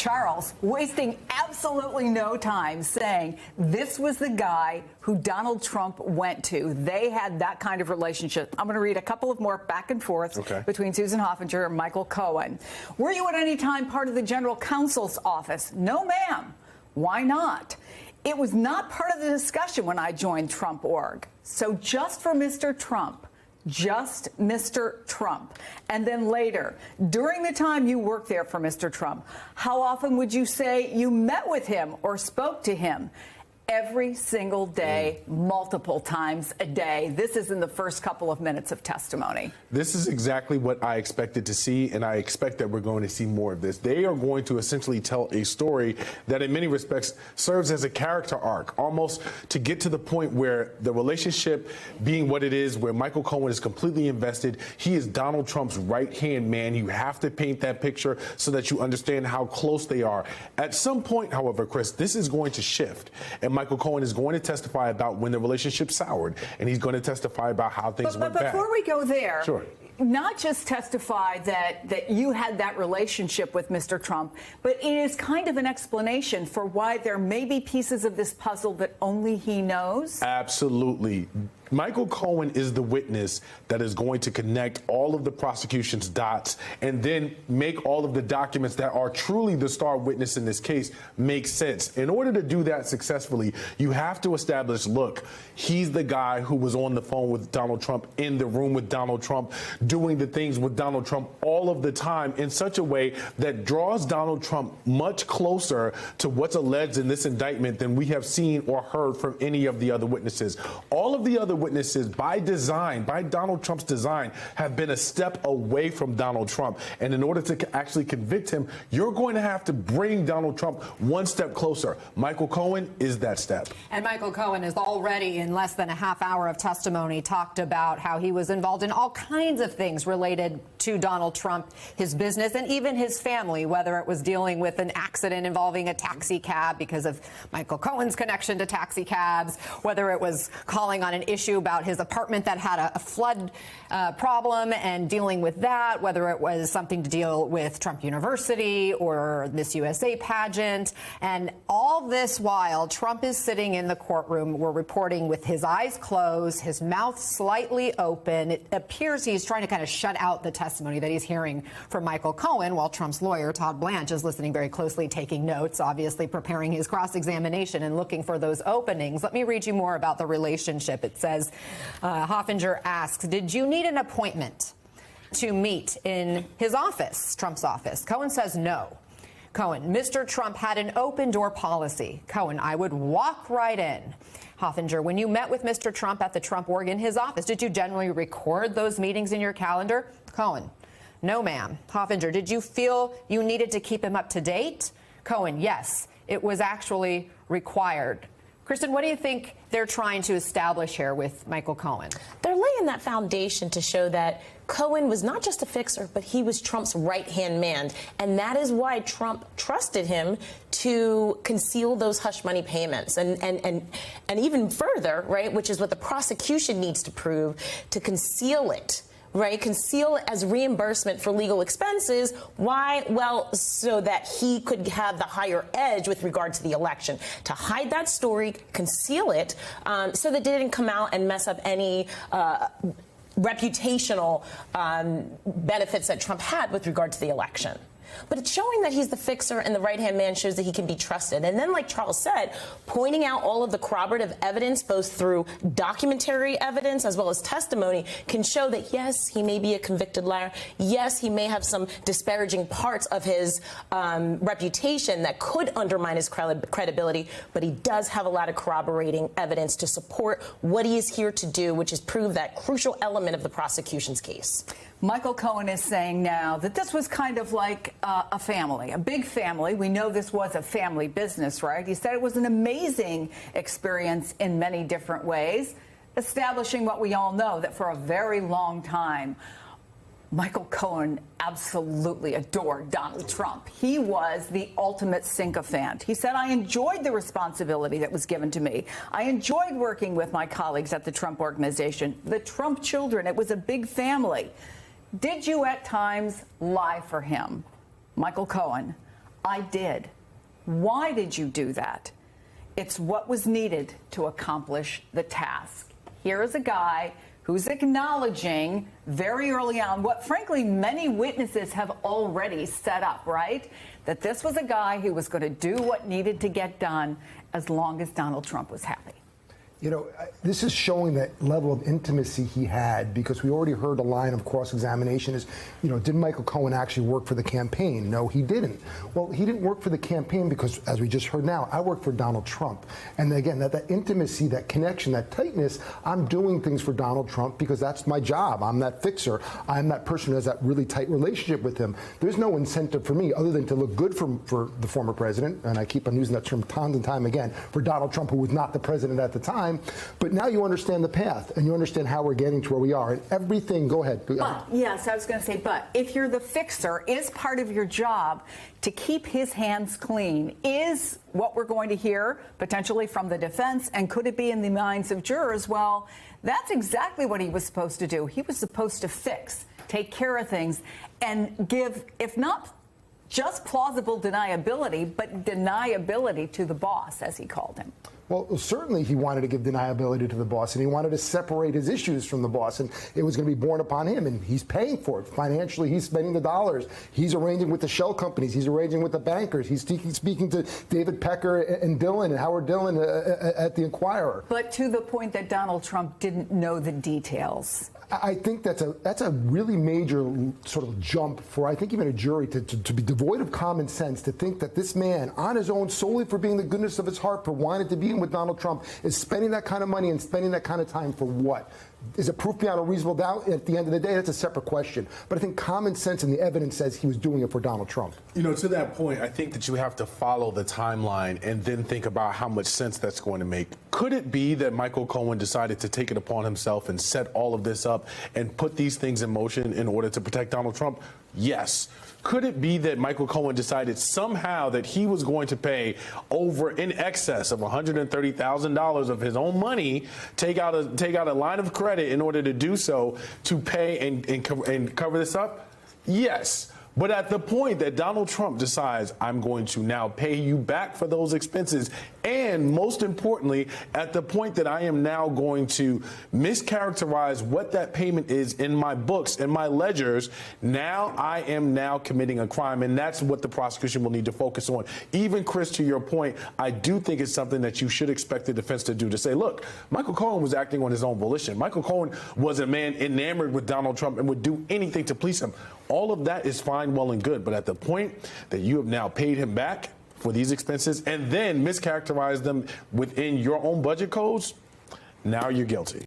Charles wasting absolutely no time saying this was the guy who Donald Trump went to. They had that kind of relationship. I'm going to read a couple of more back and forth between Susan Hoffinger and Michael Cohen. Were you at any time part of the general counsel's office? No, ma'am. Why not? It was not part of the discussion when I joined Trump Org. So just for Mr. Trump. Just Mr. Trump. And then later, during the time you worked there for Mr. Trump, how often would you say you met with him or spoke to him? Every single day, multiple times a day. This is in the first couple of minutes of testimony. This is exactly what I expected to see, and I expect that we're going to see more of this. They are going to essentially tell a story that in many respects serves as a character arc, almost to get to the point where the relationship being what it is, where Michael Cohen is completely invested. He is Donald Trump's right-hand man. You have to paint that picture so that you understand how close they are. At some point, however, Chris, this is going to shift, and Michael Cohen is going to testify about when the relationship soured, and he's going to testify about how things went bad. But before we go there, sure. Not just testify that you had that relationship with Mr. Trump, but it is kind of an explanation for why there may be pieces of this puzzle that only he knows. Absolutely. Michael Cohen is the witness that is going to connect all of the prosecution's dots and then make all of the documents that are truly the star witness in this case make sense. In order to do that successfully, you have to establish, look, he's the guy who was on the phone with Donald Trump, in the room with Donald Trump, doing the things with Donald Trump all of the time in such a way that draws Donald Trump much closer to what's alleged in this indictment than we have seen or heard from any of the other witnesses. All of the other witnesses, by design, by Donald Trump's design, have been a step away from Donald Trump. And in order to actually convict him, you're going to have to bring Donald Trump one step closer. Michael Cohen is that step. And Michael Cohen has already, in less than a half hour of testimony, talked about how he was involved in all kinds of things related to Donald Trump, his business, and even his family, whether it was dealing with an accident involving a taxi cab because of Michael Cohen's connection to taxi cabs, whether it was calling on an issue about his apartment that had a flood problem and dealing with that, whether it was something to deal with Trump University or Miss USA pageant. And all this while, Trump is sitting in the courtroom, we're reporting, with his eyes closed, his mouth slightly open. It appears he's trying to kind of shut out the testimony that he's hearing from Michael Cohen, while Trump's lawyer, Todd Blanche, is listening very closely, taking notes, obviously preparing his cross-examination and looking for those openings. Let me read you more about the relationship. It says, Hoffinger asks, did you need an appointment to meet in his office, Trump's office? Cohen says no. Cohen, Mr. Trump had an open door policy. Cohen, I would walk right in. Hoffinger, when you met with Mr. Trump at the Trump Org in his office, did you generally record those meetings in your calendar? Cohen, no, ma'am. Hoffinger, did you feel you needed to keep him up to date? Cohen, yes, it was actually required. Kristen, what do you think they're trying to establish here with Michael Cohen? They're laying that foundation to show that Cohen was not just a fixer, but he was Trump's right-hand man. And that is why Trump trusted him to conceal those hush money payments. And even further, right, which is what the prosecution needs to prove, to conceal it. Right, conceal it as reimbursement for legal expenses. Why? Well, so that he could have the higher edge with regard to the election. To hide that story, conceal it, so that it didn't come out and mess up any reputational benefits that Trump had with regard to the election. But it's showing that he's the fixer and the right-hand man shows that he can be trusted. And then, like Charles said, pointing out all of the corroborative evidence, both through documentary evidence as well as testimony, can show that, yes, he may be a convicted liar. Yes, he may have some disparaging parts of his reputation that could undermine his credibility, but he does have a lot of corroborating evidence to support what he is here to do, which is prove that crucial element of the prosecution's case. Michael Cohen is saying now that this was kind of like a family, a big family. We know this was a family business, right? He said it was an amazing experience in many different ways, establishing what we all know, that for a very long time, Michael Cohen absolutely adored Donald Trump. He was the ultimate sycophant. He said, I enjoyed the responsibility that was given to me. I enjoyed working with my colleagues at the Trump Organization, the Trump children. It was a big family. Did you at times lie for him? Michael Cohen, I did. Why did you do that? It's what was needed to accomplish the task. Here is a guy who's acknowledging very early on what, frankly, many witnesses have already set up, right? That this was a guy who was going to do what needed to get done as long as Donald Trump was happy. You know, this is showing that level of intimacy he had, because we already heard a line of cross-examination is, you know, did Michael Cohen actually work for the campaign? No, he didn't. Well, he didn't work for the campaign because, as we just heard now, I work for Donald Trump. And again, that intimacy, that connection, that tightness, I'm doing things for Donald Trump because that's my job. I'm that fixer. I'm that person who has that really tight relationship with him. There's no incentive for me other than to look good for the former president, and I keep on using that term time and time again, for Donald Trump, who was not the president at the time. But now you understand the path, and you understand how we're getting to where we are, and everything. Go ahead. But, yes, I was going to say, but if you're the fixer, is part of your job to keep his hands clean? Is what we're going to hear potentially from the defense, and could it be in the minds of jurors? Well, that's exactly what he was supposed to do. He was supposed to fix, take care of things, and give, if not just plausible deniability, but deniability to the boss, as he called him. Well, certainly he wanted to give deniability to the boss, and he wanted to separate his issues from the boss, and it was going to be borne upon him, and he's paying for it. Financially, he's spending the dollars. He's arranging with the shell companies. He's arranging with the bankers. He's speaking to David Pecker and Dillon and Howard Dillon at the Inquirer. But to the point that Donald Trump didn't know the details. I think that's a really major sort of jump for, I think, even a jury to be devoid of common sense, to think that this man, on his own, solely for being the goodness of his heart, for wanting to be with Donald Trump, is spending that kind of money and spending that kind of time for what? Is it proof beyond a reasonable doubt? At the end of the day, that's a separate question. But I think common sense and the evidence says he was doing it for Donald Trump. You know, to that point, I think that you have to follow the timeline and then think about how much sense that's going to make. Could it be that Michael Cohen decided to take it upon himself and set all of this up and put these things in motion in order to protect Donald Trump? Yes. Could it be that Michael Cohen decided somehow that he was going to pay over in excess of $130,000 of his own money, take out a line of credit in order to do so, to pay and cover this up? Yes. But at the point that Donald Trump decides, I'm going to now pay you back for those expenses, and most importantly, at the point that I am now going to mischaracterize what that payment is in my books, in my ledgers, now I am now committing a crime, and that's what the prosecution will need to focus on. Even, Chris, to your point, I do think it's something that you should expect the defense to do, to say, look, Michael Cohen was acting on his own volition. Michael Cohen was a man enamored with Donald Trump and would do anything to please him. All of that is fine, well and good, but at the point that you have now paid him back for these expenses and then mischaracterized them within your own budget codes, now you're guilty.